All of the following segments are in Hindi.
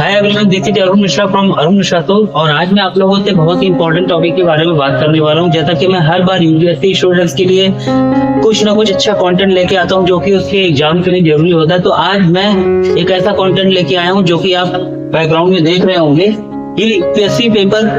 Hi everyone, this is Arun Mishra from Arun Mishra तो। और आज मैं आप लोगों से बहुत ही इंपॉर्टेंट टॉपिक के बारे में बात करने वाला हूं। जैसा कि मैं हर बार यूपीएससी स्टूडेंट्स के लिए कुछ ना कुछ अच्छा कंटेंट लेके आता हूं जो कि उसके एग्जाम के लिए जरूरी होता है। तो आज मैं एक ऐसा कंटेंट लेके आया हूं जो कि आप बैकग्राउंड में देख रहे होंगे। ये यूपीएससी पेपर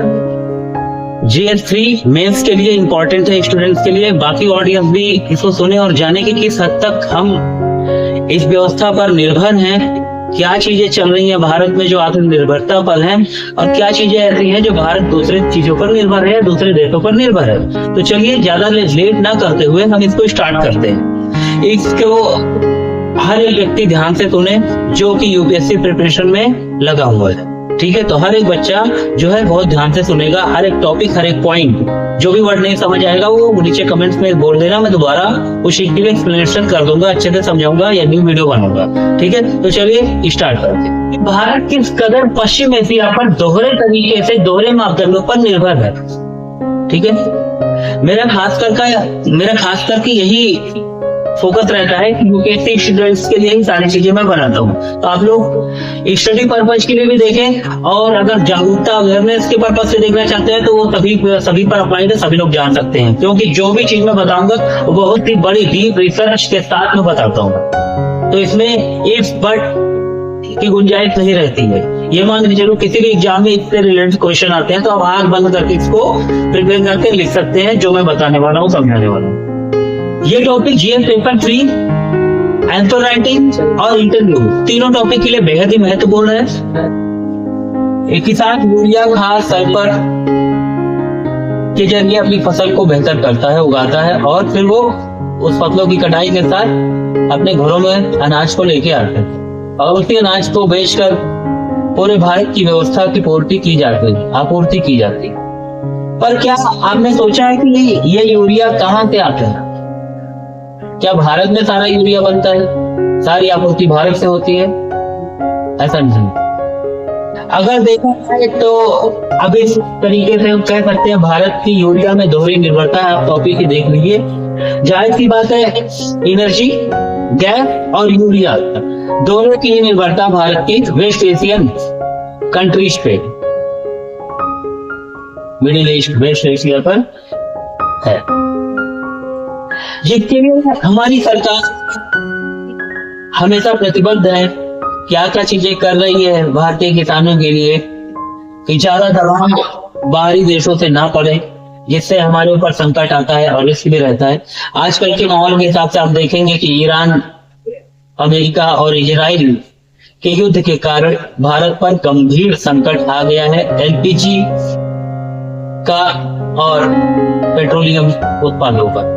GS3 मेंस के लिए इंपॉर्टेंट है स्टूडेंट्स के लिए। बाकी ऑडियंस भी इसको सुने और जाने कि किस हद तक हम इस व्यवस्था पर निर्भर हैं, क्या चीजें चल रही हैं भारत में जो आत्मनिर्भरता पर हैं, और क्या चीजें ऐसी हैं जो भारत दूसरे चीजों पर निर्भर है, दूसरे देशों पर निर्भर है। तो चलिए ज्यादा लेट ना करते हुए हम इसको स्टार्ट करते हैं। इसको हर एक व्यक्ति ध्यान से सुने जो कि यूपीएससी प्रिपरेशन में लगा हुआ है, ठीक है। तो हर एक बच्चा जो है बहुत ध्यान से सुनेगा, हर एक टॉपिक, हर एक पॉइंट। जो भी वर्ड नहीं समझ आएगा वो नीचे कमेंट्स में बोल देना, मैं दोबारा उस चीज के लिए एक्सप्लेनेशन कर दूंगा, अच्छे से समझाऊंगा या न्यू वीडियो बनाऊंगा, ठीक है। तो चलिए स्टार्ट करते हैं। भारत किस कदर पश्चिम एशिया पर दोहरे तरीके से, दोहरे मापदंडों पर निर्भर है, ठीक है। मेरा खास करके यही फोकस रहता है कि यूपीएससी स्टूडेंट्स के लिए ही सारी चीजें मैं बनाता हूँ। तो आप लोग स्टडी पर्पज के लिए भी देखें, और अगर जागरूकता अवेयरनेस के पर्पज से देखना चाहते हैं तो वो सभी पर अप्लाई है, सभी लोग जान सकते हैं। क्योंकि जो भी चीज मैं बताऊंगा वो बहुत ही बड़ी डीप रिसर्च के साथ में बताता हूँ। तो इसमें इफ बट की गुंजाइश नहीं रहती है। ये मान के चलो किसी भी एग्जाम में इससे रिलेटेड क्वेश्चन आते हैं तो आप आंख बंद करके इसको प्रिपेयर करके लिख सकते हैं, जो मैं बताने वाला हूँ, समझाने वाला हूँ। ये topic GS paper 3, answer writing और इंटरव्यू तीनों टॉपिक के लिए बेहद ही महत्वपूर्ण है। एक ही साथ यूरिया खाद सल्फर के जरिए अपनी फसल को बेहतर करता है, उगाता है, और फिर वो उस फसलों की कटाई के साथ अपने घरों में अनाज को लेके आते हैं, और उसी अनाज को बेचकर पूरे भारत की व्यवस्था की आपूर्ति की जाती है। पर क्या आपने सोचा है कि ये यूरिया कहाँ से आता है? क्या भारत में सारा यूरिया बनता है, सारी आपूर्ति भारत से होती है? ऐसा नहीं। अगर देखा जाए तो अब इस तरीके से हम कह सकते हैं भारत की यूरिया में दोहरी निर्भरता है। आप टॉपिक ही देख लीजिए। जाहिर सी बात है, एनर्जी, गैस और यूरिया दोनों की निर्भरता भारत की वेस्ट एशियन कंट्रीज पे, मिडिल ईस्ट, वेस्ट एशिया पर है। जिसके लिए हमारी सरकार हमेशा प्रतिबद्ध है, क्या क्या चीजें कर रही है भारतीय किसानों के लिए कि ज्यादा दबाव बाहरी देशों से ना पड़े, जिससे हमारे ऊपर संकट आता है और रिस्क भी रहता है। आजकल के माहौल के हिसाब से आप देखेंगे कि ईरान, अमेरिका और इजराइल के युद्ध के कारण भारत पर गंभीर संकट आ गया है, एलपीजी का और पेट्रोलियम उत्पादों पर।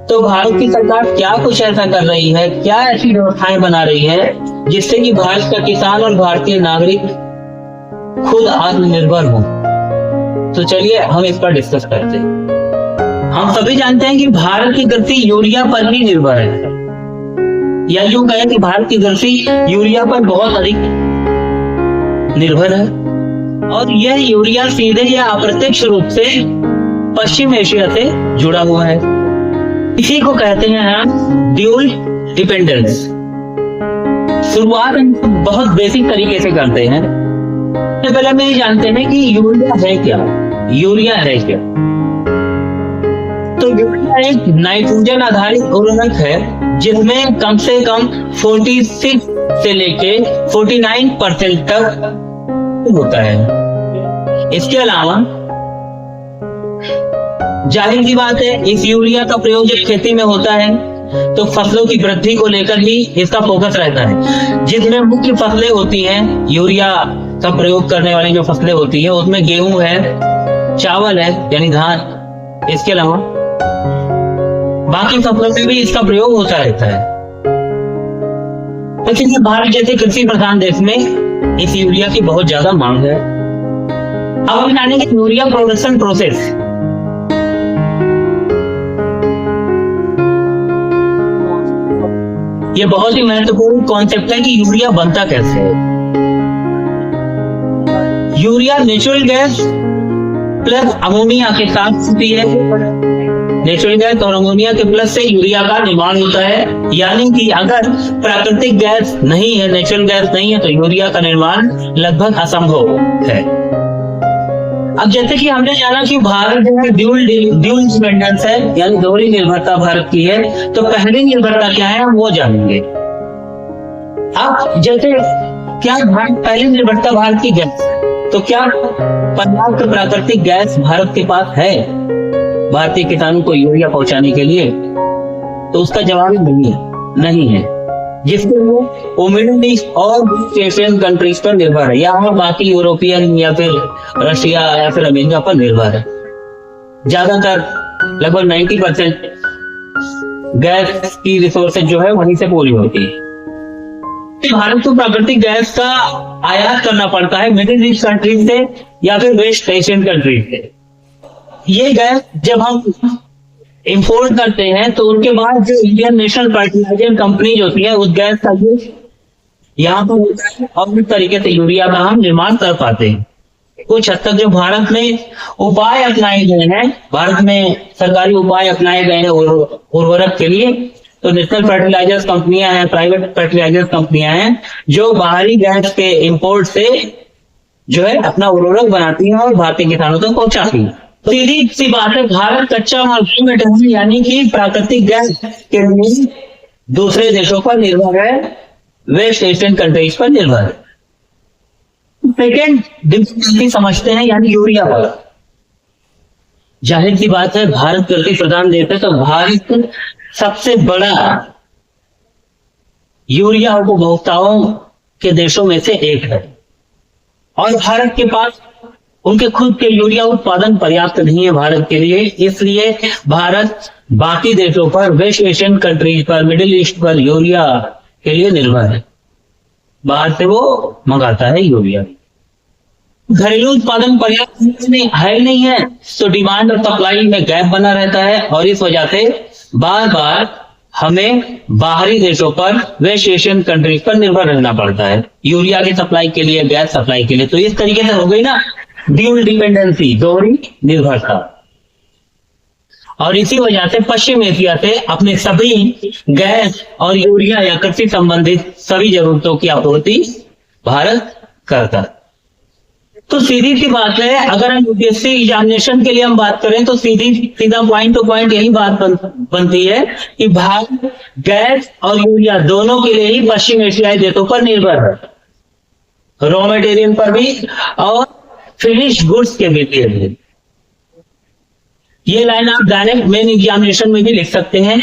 तो भारत की सरकार क्या कुछ ऐसा कर रही है, क्या ऐसी व्यवस्थाएं बना रही है जिससे कि भारत का किसान और भारतीय नागरिक खुद आत्मनिर्भर हो? तो चलिए हम इस पर डिस्कस करते हैं। हम सभी जानते हैं कि भारत की कृषि यूरिया पर ही निर्भर है, या यूं कहें कि भारत की कृषि यूरिया पर बहुत अधिक निर्भर है, और यह यूरिया सीधे या अप्रत्यक्ष रूप से पश्चिम एशिया से जुड़ा हुआ है। इसी को कहते हैं हम ड्यूल डिपेंडेंस। शुरुआत बहुत बेसिक तरीके से करते हैं। सबसे पहले हम ये जानते हैं कि यूरिया है क्या। तो यूरिया एक नाइट्रोजन आधारित उर्वरक है जिसमें कम से कम 46 से लेके 49% तक होता है। इसके अलावा जाहिर सी बात है, इस यूरिया का प्रयोग जब खेती में होता है तो फसलों की वृद्धि को लेकर ही इसका फोकस रहता है। जिसमें मुख्य फसलें होती हैं, यूरिया का प्रयोग करने वाली जो फसलें होती है उसमें गेहूं है, चावल है यानी धान, इसके अलावा बाकी फसलों में भी इसका प्रयोग होता रहता है। लेकिन भारत जैसे कृषि प्रधान देश में इस यूरिया की बहुत ज्यादा मांग है। अब हम जानेंगे यूरिया प्रोडक्शन प्रोसेस। ये बहुत ही महत्वपूर्ण कॉन्सेप्ट है कि यूरिया बनता कैसे है। Urea natural gas plus ammonia के साथ होती है। नेचुरल गैस और अमोनिया के प्लस से यूरिया का निर्माण होता है। यानी कि अगर प्राकृतिक गैस नहीं है, नेचुरल गैस नहीं है, तो यूरिया का निर्माण लगभग असंभव है। अब जैसे कि हमने जाना कि भारत जो है ड्यूल डिपेंडेंस है, यानी दोहरी निर्भरता भारत की है, तो पहली निर्भरता क्या है हम वो जानेंगे। अब जैसे क्या पहली निर्भरता भारत की गैस, तो क्या पर्याप्त प्राकृतिक गैस भारत के पास है भारतीय किसानों को यूरिया पहुंचाने के लिए? तो उसका जवाब नहीं है, जिसके वो मिडिल ईस्ट और एशियन कंट्रीज पर निर्भर है, या बाकी यूरोपियन या फिर रशिया या फिर अमेरिका पर निर्भर है। ज्यादातर लगभग 90% गैस की रिसोर्सेज जो है वहीं से पूरी होती है। भारत को प्राकृतिक गैस का आयात करना पड़ता है मिडिल ईस्ट कंट्रीज से या फिर वेस्ट एशियन कंट्रीज से। ये गैस जब हम इंपोर्ट करते हैं तो उनके बाद जो इंडियन नेशनल फर्टिलाइजर कंपनी होती है उस गैस का यूज यहाँ पर होता है और इस तरीके से यूरिया का हम निर्माण कर पाते हैं। कुछ हद तक जो भारत में उपाय अपनाए गए हैं, भारत में सरकारी उपाय अपनाए गए हैं उर्वरक के लिए, तो नेशनल फर्टिलाइजर्स कंपनियां हैं, प्राइवेट फर्टिलाइजर्स कंपनियां हैं जो बाहरी गैस के इंपोर्ट से जो है अपना उर्वरक बनाती हैं और भारतीय किसानों तक पहुंचाती हैं। सीधी सी बात है, भारत कच्चा माल यानी कि प्राकृतिक गैस के लिए दूसरे देशों पर निर्भर है, वेस्ट एशियन कंट्रीज पर निर्भर है। सेकेंड डिपेंडेंसी समझते हैं, यानी यूरिया पर। जाहिर सी बात है, भारत कृषि प्रधान देश है, तो भारत सबसे बड़ा यूरिया उपभोक्ताओं के देशों में से एक है और भारत के पास उनके खुद के यूरिया उत्पादन पर्याप्त नहीं है भारत के लिए। इसलिए भारत बाकी देशों पर, वेस्ट एशियन कंट्रीज पर, मिडिल ईस्ट पर यूरिया के लिए निर्भर है। बाहर से वो मंगाता है यूरिया। घरेलू उत्पादन पर्याप्त नहीं है, तो डिमांड और सप्लाई में गैप बना रहता है और इस वजह से बार बार हमें बाहरी देशों पर, वेस्ट एशियन कंट्रीज पर निर्भर रहना पड़ता है यूरिया की सप्लाई के लिए, गैस सप्लाई के लिए। तो इस तरीके से हो गई ना ड्यूल डिपेंडेंसी, दोहरी निर्भरता। और इसी वजह से पश्चिम एशिया से अपने सभी गैस और यूरिया या कृषि संबंधित सभी जरूरतों की आपूर्ति भारत करता है। तो सीधी सी बात है, अगर हम यूपीएससी एग्जामिनेशन के लिए हम बात करें तो सीधा पॉइंट टू पॉइंट यही बात बनती है कि भारत गैस और यूरिया दोनों के लिए ही पश्चिम एशियाई देशों पर निर्भर है, रॉ मटेरियल पर भी और फिनिश गुड्स के भी। ये लाइन आप डायरेक्ट मेन एग्जामिनेशन में भी लिख सकते हैं,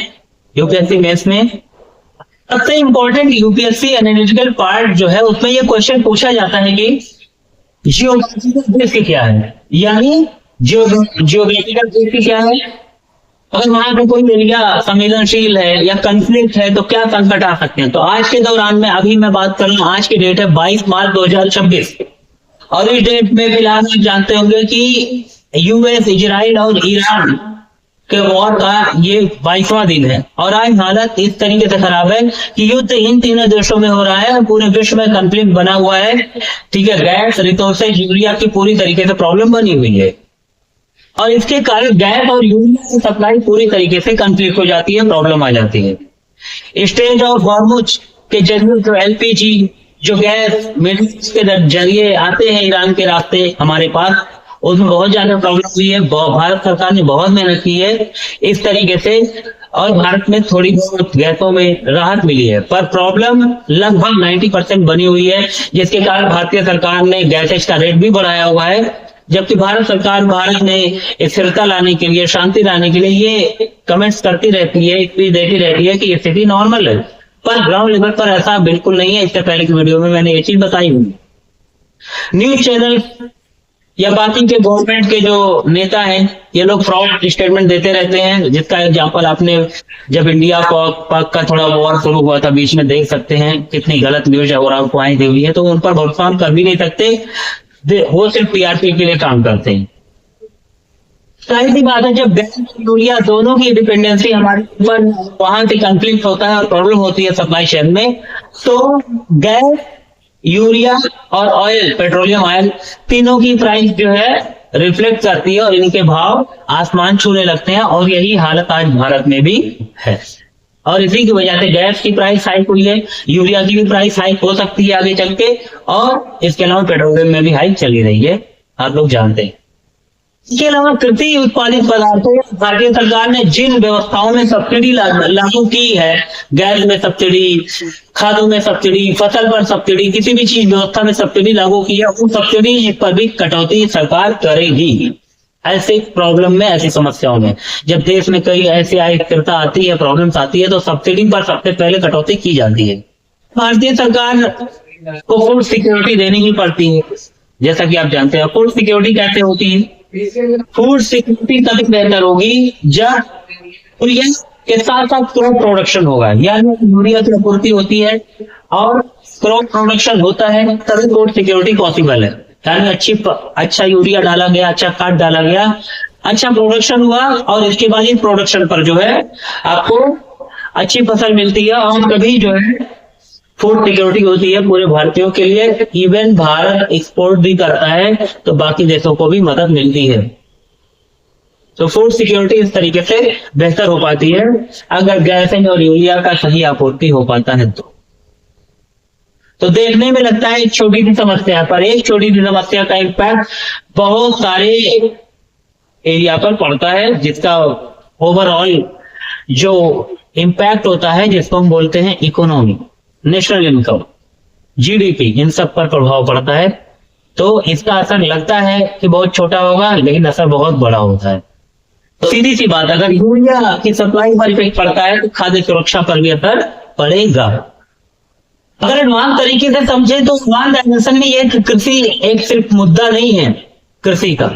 यूपीएससी मेंस में। सबसे इंपॉर्टेंट यूपीएससी एनालिटिकल पार्ट जो है उसमें ये क्वेश्चन पूछा जाता है कि जियोग्राफिकल दृष्टि क्या है, यानी जियोग्राफिकल दृष्टि क्या है। अगर वहां पे कोई एरिया संवेदनशील है या कंफ्लिक्ट है तो क्या संकट आ सकते हैं। तो आज के दौरान में, अभी मैं बात कर रहा हूँ, आज की डेट है 22 मार्च 2026 और इस डेट में फिलहाल आप जानते होंगे कि यूएस, इजराइल और ईरान के वॉर का ये 22वां दिन है और आज हालत इस तरीके से खराब है कि युद्ध इन तीनों देशों में हो रहा है और पूरे विश्व में कंफ्लिक्ट बना हुआ है। ठीक है, गैस रिसोर्सेज यूरिया की पूरी तरीके से प्रॉब्लम बनी हुई है और इसके कारण गैस और यूरिया की सप्लाई पूरी तरीके से कंफ्लिक्ट हो जाती है, प्रॉब्लम आ जाती है। स्ट्रेट ऑफ हॉर्मुज के जरिए जो एलपीजी जो गैस मिडिल ईस्ट के जरिए आते हैं ईरान के रास्ते हमारे पास, उसमें बहुत ज्यादा प्रॉब्लम हुई है। भारत सरकार ने बहुत मेहनत की है इस तरीके से और भारत में थोड़ी बहुत गैसों में राहत मिली है, पर प्रॉब्लम लगभग 90% बनी हुई है, जिसके कारण भारतीय सरकार ने गैसेज का रेट भी बढ़ाया हुआ है। जबकि भारत सरकार भारत में स्थिरता लाने के लिए, शांति लाने के लिए ये कमेंट्स करती रहती है, स्पीच देती रहती है कि स्थिति नॉर्मल है, पर ग्राउंड लेवल पर ऐसा बिल्कुल नहीं है। इससे पहले की वीडियो में मैंने ये चीज बताई हुई। न्यूज चैनल या बाकी के गवर्नमेंट के जो नेता हैं ये लोग फ्रॉड स्टेटमेंट देते रहते हैं, जिसका एग्जांपल आपने जब इंडिया पाक का थोड़ा वॉर शुरू हुआ था बीच में देख सकते हैं कितनी गलत न्यूज और अफवाहें दी हुई है। तो उन पर भरोसा कर भी नहीं सकते, वो सिर्फ टीआरपी के लिए काम करते हैं। सारी सी बात है, जब गैस और यूरिया दोनों की डिपेंडेंसी हमारे ऊपर वहां से कंफ्लिक्ट होता है और प्रॉब्लम होती है सप्लाई चेन में, तो गैस, यूरिया और ऑयल, पेट्रोलियम ऑयल, तीनों की प्राइस जो है रिफ्लेक्ट करती है और इनके भाव आसमान छूने लगते हैं, और यही हालत आज भारत में भी है। और इसी की वजह से गैस की प्राइस हाइक हुई है, यूरिया की भी प्राइस हाइक हो सकती है आगे चल के, और इसके अलावा पेट्रोलियम में भी हाइक चली रही है, आप लोग जानते हैं। इसके अलावा कृषि उत्पादित पदार्थों में भारतीय सरकार ने जिन व्यवस्थाओं में सब्सिडी लागू की है, गैस में सब्सिडी, खादों में सब्सिडी, फसल पर सब्सिडी, किसी भी चीज व्यवस्था में सब्सिडी लागू की है, उन सब्सिडी पर भी कटौती सरकार करेगी। ऐसे प्रॉब्लम में, ऐसी समस्याओं में जब देश में कई ऐसी अस्थिरता आती है, प्रॉब्लम्स आती है, तो सब्सिडी पर सबसे पहले कटौती की जाती है। भारतीय सरकार को फूड सिक्योरिटी देनी ही पड़ती है, जैसा कि आप जानते हैं। फूड सिक्योरिटी कैसे होती है? फूड सिक्योरिटी तभी बेहतर होगी जब यूरिया के साथ साथ क्रॉप प्रोडक्शन होगा, यानी यूरिया की आपूर्ति होती है और क्रॉप प्रोडक्शन होता है, तभी फूड सिक्योरिटी पॉसिबल है। यानी अच्छा यूरिया डाला गया, अच्छा खाद डाला गया, अच्छा प्रोडक्शन हुआ, और इसके बाद इस प्रोडक्शन पर जो है आपको अच्छी फसल मिलती है, और तभी जो है फूड सिक्योरिटी होती है पूरे भारतीयों के लिए। इवन भारत एक्सपोर्ट भी करता है, तो बाकी देशों को भी मदद मिलती है। तो फूड सिक्योरिटी इस तरीके से बेहतर हो पाती है अगर गैस और यूरिया का सही आपूर्ति हो पाता है। तो देखने में लगता है एक छोटी सी समस्या, पर एक छोटी सी समस्या का इम्पैक्ट बहुत सारे एरिया पर पड़ता है, जिसका ओवरऑल जो इम्पैक्ट होता है, जिसको हम बोलते हैं इकोनॉमी, नेशनल इनकम, जीडीपी, इन सब पर प्रभाव पड़ता है। तो इसका असर लगता है कि बहुत छोटा होगा, लेकिन असर बहुत बड़ा होता है। तो सीधी सी बात, अगर यूरिया की सप्लाई पर इफेक्ट पड़ता है तो खाद्य सुरक्षा पर भी असर पड़ेगा। अगर एडवांस तरीके से समझे तो एडवांस डायमेंशन में ये कृषि एक सिर्फ मुद्दा नहीं है कृषि का,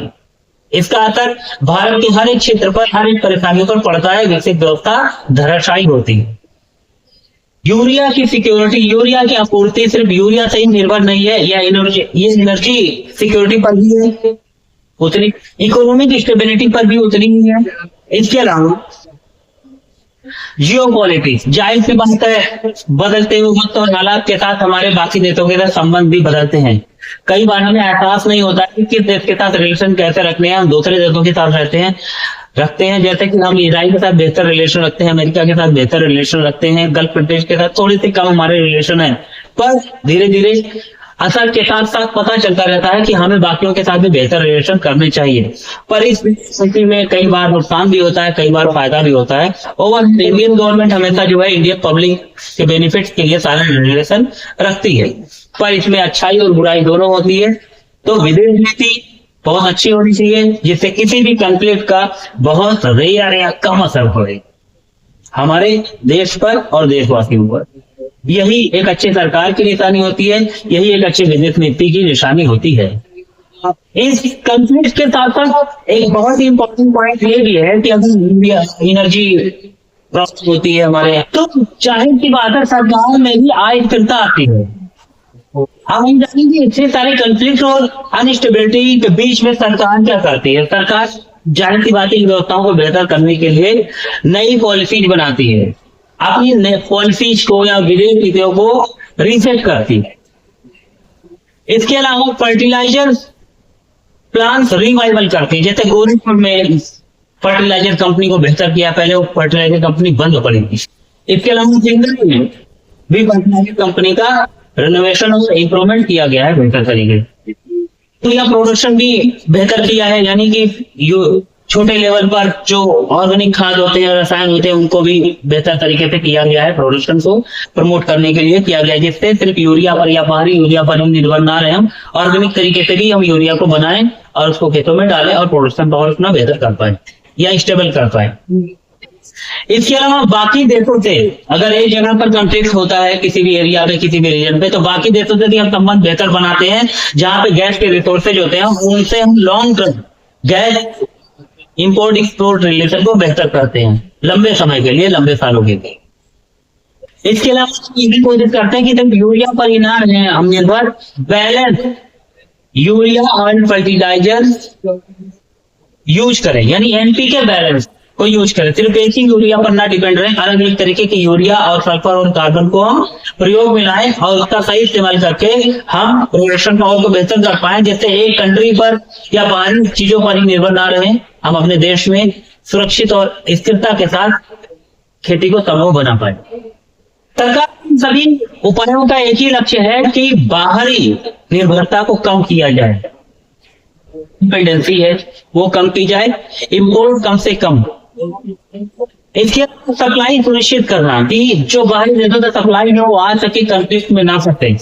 इसका असर भारत के हर एक क्षेत्र पर, हर एक परेशानियों पर पड़ता है, विकसित व्यवस्था धराशायी होती है। यूरिया की सिक्योरिटी, यूरिया की आपूर्ति सिर्फ यूरिया से ही निर्भर नहीं है, ये एनर्जी सिक्योरिटी पर भी है, उतनी इकोनॉमिक स्टेबिलिटी पर भी उतनी ही है। इसके अलावा जियोपॉलिटिक्स, जाहिर सी बात है, बदलते हुए वक्त और हालात के साथ हमारे बाकी देशों के साथ संबंध भी बदलते हैं। कई बार हमें एहसास नहीं होता कि किस देश के साथ रिलेशन कैसे रखने हैं, हम दूसरे देशों के साथ रखते हैं, जैसे कि हम इजराइल के साथ बेहतर रिलेशन रखते हैं, अमेरिका के साथ बेहतर रिलेशन रखते हैं, गल्फ कंट्रीज के साथ थोड़ी सी कम हमारे रिलेशन है, पर धीरे धीरे असर के साथ साथ पता चलता रहता है कि हमें बाकियों के साथ भी बेहतर रिलेशन करने चाहिए। पर इस स्थिति में कई बार नुकसान भी होता है, कई बार फायदा भी होता है। ओवर इंडियन गवर्नमेंट हमेशा जो है इंडियन पब्लिक के बेनिफिट्स के लिए सारे रिलेशन रखती है, पर इसमें अच्छाई और बुराई दोनों होती है। तो विदेश नीति बहुत अच्छी होनी चाहिए, जिससे किसी भी कॉन्फ्लिक्ट का बहुत रेयर या कम असर पड़े हमारे देश पर और देशवासियों पर। यही एक अच्छी सरकार की निशानी होती है, यही एक अच्छी विदेश नीति की निशानी होती है। इस कॉन्फ्लिक्ट के साथ साथ एक बहुत ही इंपॉर्टेंट पॉइंट ये भी है कि अगर एनर्जी प्रॉब्लम होती है हमारे, तो जाहिर सी बात है सरकार में भी अस्थिरता आती है। हम जानेंगे इतने सारे कॉन्फ्लिक्ट और अनस्टेबिलिटी के बीच में सरकार क्या करती है। सरकार जाहिर सी बात है इन व्यवस्थाओं को बेहतर करने के लिए नई पॉलिसीज बनाती है, अपनी पॉलिसीज को या विदेश नीतियों को रीसेट करती है। इसके अलावा फर्टिलाइजर प्लांट्स रिवाइवल करती है, जैसे गोरखपुर में फर्टिलाइजर कंपनी को बेहतर किया, पहले वो फर्टिलाइजर कंपनी बंद पड़ी थी। इसके अलावा सिंगल में भी फर्टिलाइजर कंपनी का रेनोवेशन और इंप्रूवमेंट किया गया है बेहतर तरीके से। तो यह प्रोडक्शन भी बेहतर किया है, यानी कि छोटे लेवल पर जो ऑर्गेनिक खाद होते हैं, रसायन होते हैं, उनको भी बेहतर तरीके से किया गया है। प्रोडक्शन को प्रमोट करने के लिए किया गया है, जिससे सिर्फ यूरिया पर या बाहरी यूरिया पर हम निर्भर ना रहे, हम ऑर्गेनिक तरीके से भी हम यूरिया को बनाएं और उसको खेतों में डालें और प्रोडक्शन पावर अपना बेहतर कर पाए या स्टेबल कर पाए। इसके अलावा बाकी देशों से अगर एक जगह पर कॉन्फ्लिक्ट होता है किसी भी एरिया में, किसी भी रीजन पे, तो बाकी देशों से भी हम संबंध बेहतर बनाते हैं। जहां पे गैस के रिसोर्सेज होते हैं उनसे हम long term gas import export relation को बेहतर करते हैं, लंबे समय के लिए, लंबे सालों के लिए। इसके अलावा ये भी कोशिश करते हैं कि जब यूरिया पर ही ना रहे हम निर्भर, बैलेंस यूरिया और फर्टिलाइजर यूज करें, यानी एनपीके बैलेंस। को यूज करें, सिर्फ एक ही यूरिया पर ना डिपेंड रहे, अलग अलग तरीके की यूरिया और सल्फर और कार्बन को हम प्रयोग में लाएं और उसका सही इस्तेमाल करके हम प्रोडक्शन पावर को बेहतर कर पाए, जिससे एक कंट्री पर या बाहरी चीजों पर ही निर्भर ना रहे, हम अपने देश में सुरक्षित और स्थिरता के साथ खेती को संभव बना पाए। सरकार सभी उपायों का एक ही लक्ष्य है कि बाहरी निर्भरता को कम किया जाए, डिपेंडेंसी है वो कम की जाए, इम्पोर्ट कम से कम, इसके सप्लाई सुनिश्चित करना कि जो बाहरी देशों से सप्लाई है वो आ सके, कंफ्लिक्ट में ना फंसे।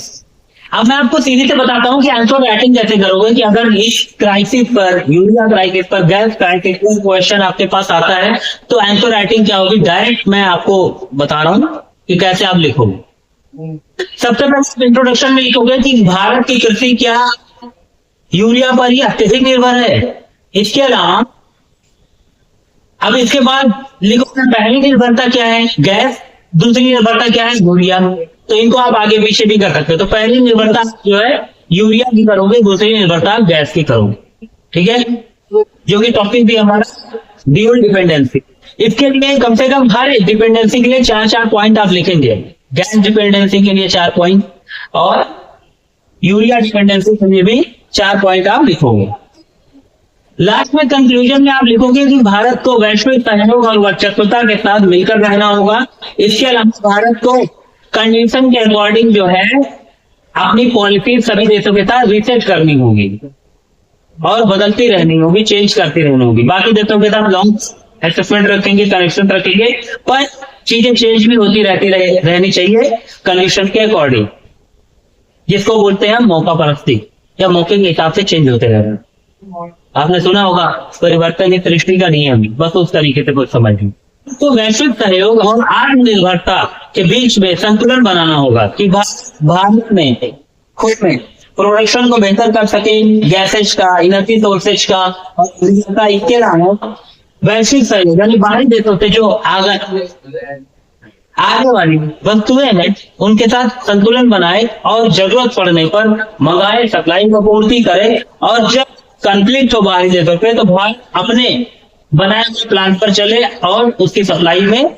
अब मैं आपको सीधे से बताता हूँ कि आंसर राइटिंग कैसे करोगे कि अगर इस क्राइसिस पर, यूरिया क्राइसिस पर, गैस क्राइसिस पर क्वेश्चन आपके पास आता है तो आंसर राइटिंग क्या होगी, डायरेक्ट मैं आपको बता रहा हूँ कि कैसे आप लिखोगे। सबसे पहले इंट्रोडक्शन में लिखोगे कि भारत की कृषि क्या यूरिया पर ही अत्यधिक निर्भर है। इसके अलावा अब इसके बाद लिखोगे पहली निर्भरता क्या है, गैस, दूसरी निर्भरता क्या है, यूरिया। तो इनको आप आगे पीछे भी कर सकते हो। तो पहली निर्भरता जो है यूरिया की करोगे, दूसरी निर्भरता गैस की करोगे, ठीक है, जो कि टॉपिक भी हमारा ड्यूल डिपेंडेंसी। इसके लिए कम से कम हर डिपेंडेंसी के लिए 4-4 पॉइंट आप लिखेंगे। गैस डिपेंडेंसी के लिए 4 पॉइंट और यूरिया डिपेंडेंसी के लिए भी 4 पॉइंट आप लिखोगे। लास्ट में कंक्लूजन में आप लिखोगे कि भारत को वैश्विक सहयोग और वर्चस्वता के साथ मिलकर रहना होगा। इसके अलावा भारत को कंडीशन के अकॉर्डिंग जो है अपनी पॉलिसी सभी देशों के साथ रीसेट करनी होगी और बदलती रहनी होगी, चेंज करती रहनी होगी। बाकी देशों के साथ लॉन्ग एसेसमेंट रखेंगे, कनेक्शन रखेंगे, पर चीजें चेंज भी होती रहनी चाहिए कंडीशन के अकॉर्डिंग, जिसको बोलते हैं मौका परस्ती, या मौके के हिसाब से चेंज होते रहना। आपने सुना होगा परिवर्तन ही सृष्टि का नियम, बस उस तरीके से कुछ समझिए। तो वैश्विक सहयोग और आत्मनिर्भरता के बीच में संतुलन बनाना होगा कि भारत में खुद में प्रोडक्शन को बेहतर कर सके, गैसेज का, एनर्जी सोर्सेज का और इसके अलावा वैश्विक सहयोग यानी बाहरी देशों से जो आगे वाली वस्तुएं हैं उनके साथ संतुलन बनाए और जरूरत पड़ने पर मंगाए, सप्लाई को पूर्ति करे, और जब कॉन्फ्लिक्ट हो बाहरी देशों पे तो भारत अपने बनाए हुए प्लान पर चले और उसकी सप्लाई में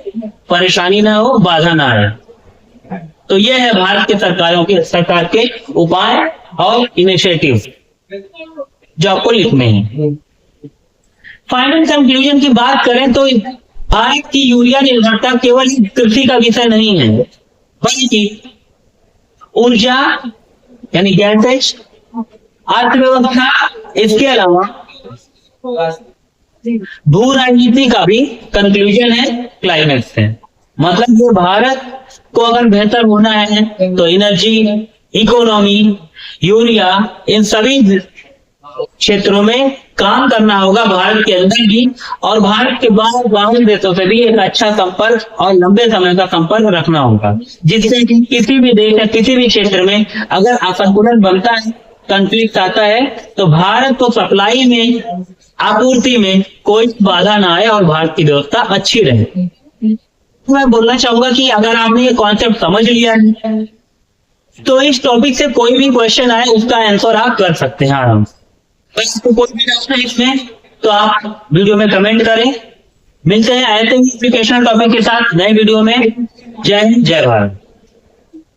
परेशानी ना हो, बाधा ना आए। तो यह है भारत के सरकार के उपाय और इनिशिएटिव जो आपको लिखने हैं। फाइनल कंक्लूजन की बात करें तो भारत की यूरिया निर्भरता केवल कृषि का विषय नहीं है, बल्कि ऊर्जा यानी गैसेज, अर्थव्यवस्था, इसके अलावा भू राजनीति का भी कंक्लूजन है क्लाइमेट से। मतलब ये भारत को अगर बेहतर होना है तो एनर्जी, इकोनॉमी, यूरिया, इन सभी क्षेत्रों में काम करना होगा भारत के अंदर भी, और भारत के बाहर देशों से भी एक अच्छा संपर्क और लंबे समय का संपर्क रखना होगा, जिससे कि किसी भी देश या किसी भी क्षेत्र में अगर असंतुलन बनता है, कॉन्फ्लिक्ट आता है, तो भारत को सप्लाई में, आपूर्ति में कोई बाधा ना आए और भारत की व्यवस्था अच्छी रहे। मैं बोलना चाहूंगा कि अगर आपने ये कॉन्सेप्ट समझ लिया है तो इस टॉपिक से कोई भी क्वेश्चन आए उसका आंसर आप कर सकते हैं आराम से। तो कोई भी डाउट है इसमें तो आप वीडियो में कमेंट करें। मिलते हैं ऐसे ही एजुकेशनल टॉपिक के साथ नए वीडियो में। जय हिंद, जय भारत।